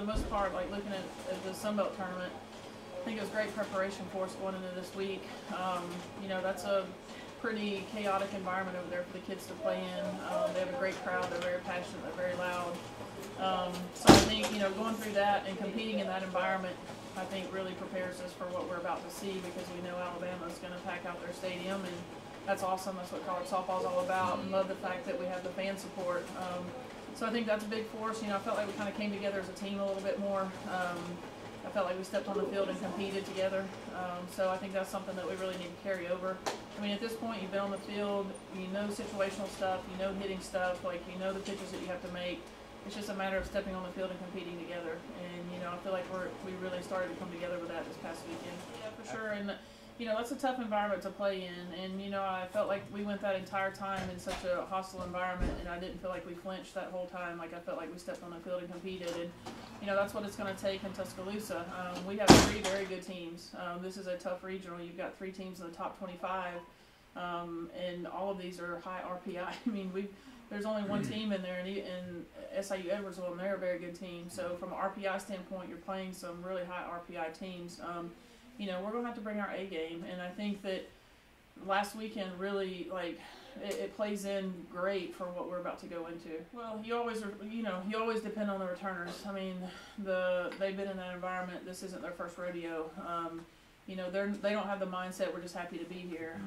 the most part, like looking at the Sun Belt tournament, I think it was great preparation for us going into this week. You know, that's a pretty chaotic environment over there for the kids to play in. They have a great crowd. They're very passionate. They're very loud. So I think, you know, going through that and competing in that environment, I think really prepares us for what we're about to see, because we know Alabama is going to pack out their stadium, and that's awesome. That's what college softball is all about, and love the fact that we have the fan support. So I think that's a big force. You know, I felt like we kind of came together as a team a little bit more. I felt like we stepped on the field and competed together. So I think that's something that we really need to carry over. I mean, at this point, you've been on the field, you know situational stuff, you know hitting stuff, like you know the pitches that you have to make. It's just a matter of stepping on the field and competing together. And, you know, I feel like we really started to come together with that this past weekend. Yeah, for sure. And, you know, that's a tough environment to play in. And, you know, I felt like we went that entire time in such a hostile environment, and I didn't feel like we flinched that whole time. Like, I felt like we stepped on the field and competed. And, you know, that's what it's going to take in Tuscaloosa. We have 3 very good teams. This is a tough regional. You've got 3 teams in the top 25, and all of these are high RPI. I mean, there's only one team in there, and SIU Edwardsville, and they're a very good team. So from an RPI standpoint, you're playing some really high RPI teams. You know, we're going to have to bring our A game, and I think that last weekend really, like, it plays in great for what we're about to go into. Well, you always depend on the returners. I mean, they've been in that environment. This isn't their first rodeo. You know, they don't have the mindset, we're just happy to be here.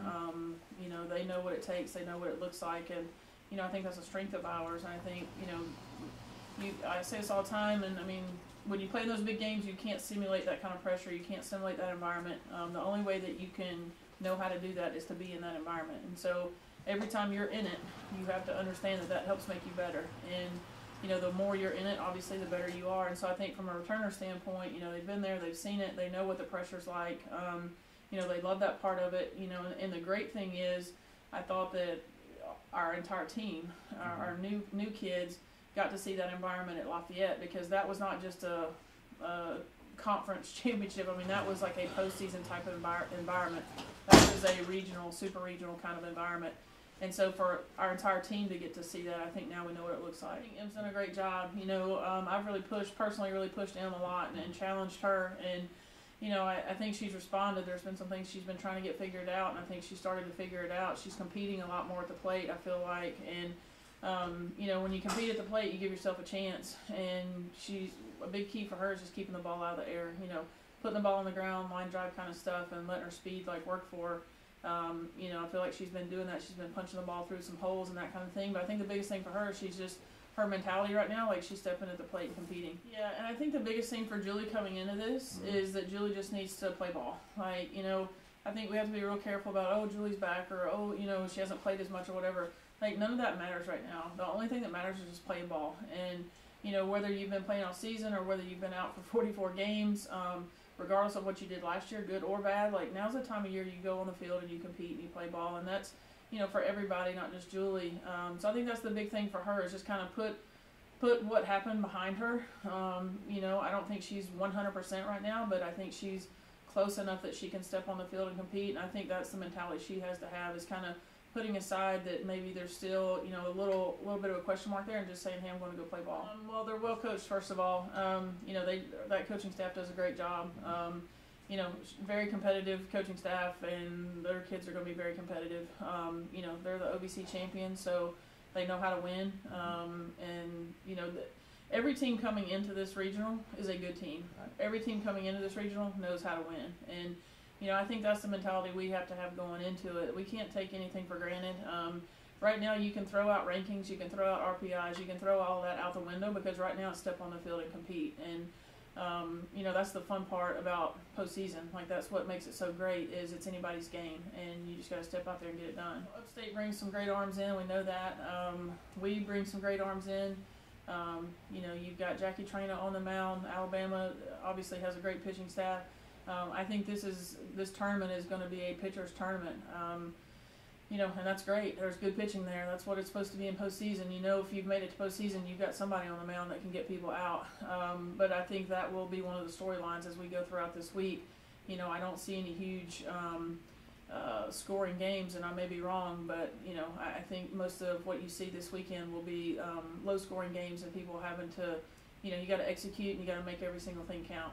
You know, they know what it takes. They know what it looks like, and you know, I think that's a strength of ours. And I think, you know, I say this all the time, and I mean, when you play in those big games, you can't simulate that kind of pressure. You can't simulate that environment. The only way that you can know how to do that is to be in that environment. And so every time you're in it, you have to understand that that helps make you better. And, you know, the more you're in it, obviously, the better you are. And so I think from a returner standpoint, you know, they've been there, they've seen it, they know what the pressure's like. You know, they love that part of it. You know, and the great thing is, I thought that our entire team, our new kids, got to see that environment at Lafayette, because that was not just a conference championship. I mean, that was like a postseason type of environment. That was a regional, super regional kind of environment. And so for our entire team to get to see that, I think now we know what it looks like. I think Em's done a great job. You know, I've personally really pushed Em a lot and challenged her. And, you know, I think she's responded. There's been some things she's been trying to get figured out, and I think she started to figure it out. She's competing a lot more at the plate, I feel like. And, you know, when you compete at the plate, you give yourself a chance. And a big key for her is just keeping the ball out of the air. You know, putting the ball on the ground, line drive kind of stuff, and letting her speed, like, work for her. You know, I feel like she's been doing that. She's been punching the ball through some holes and that kind of thing. But I think the biggest thing for her is her mentality right now, like she's stepping at the plate and competing. Yeah, and I think the biggest thing for Julie coming into this is that Julie just needs to play ball. Like, you know, I think we have to be real careful about, oh, Julie's back, or, oh, you know, she hasn't played as much or whatever. Like, none of that matters right now. The only thing that matters is just playing ball. And, you know, whether you've been playing all season or whether you've been out for 44 games, regardless of what you did last year, good or bad, like, now's the time of year you go on the field and you compete and you play ball. And that's, you know, for everybody, not just Julie. So I think that's the big thing for her, is just kind of put what happened behind her. You know, I don't think she's 100% right now, but I think she's close enough that she can step on the field and compete. And I think that's the mentality she has to have, is kind of putting aside that maybe there's still, you know, a little bit of a question mark there, and just saying, hey, I'm going to go play ball. Well, they're well coached, first of all. You know, that coaching staff does a great job. You know, very competitive coaching staff, and their kids are going to be very competitive. You know, they're the OVC champions, so they know how to win. And, you know, every team coming into this regional is a good team. Every team coming into this regional knows how to win. And, you know, I think that's the mentality we have to have going into it. We can't take anything for granted. Right now, you can throw out rankings, you can throw out RPIs, you can throw all that out the window, because right now it's step on the field and compete. And, you know, that's the fun part about postseason. Like, that's what makes it so great, is it's anybody's game, and you just got to step out there and get it done. Upstate brings some great arms in. We know that. We bring some great arms in. You know, you've got Jackie Traina on the mound. Alabama obviously has a great pitching staff. I think this tournament is going to be a pitcher's tournament. You know, and that's great. There's good pitching there. That's what it's supposed to be in postseason. You know, if you've made it to postseason, you've got somebody on the mound that can get people out. But I think that will be one of the storylines as we go throughout this week. You know, I don't see any huge scoring games, and I may be wrong, but, you know, I think most of what you see this weekend will be low-scoring games and people having to, you know, you got to execute and you got to make every single thing count.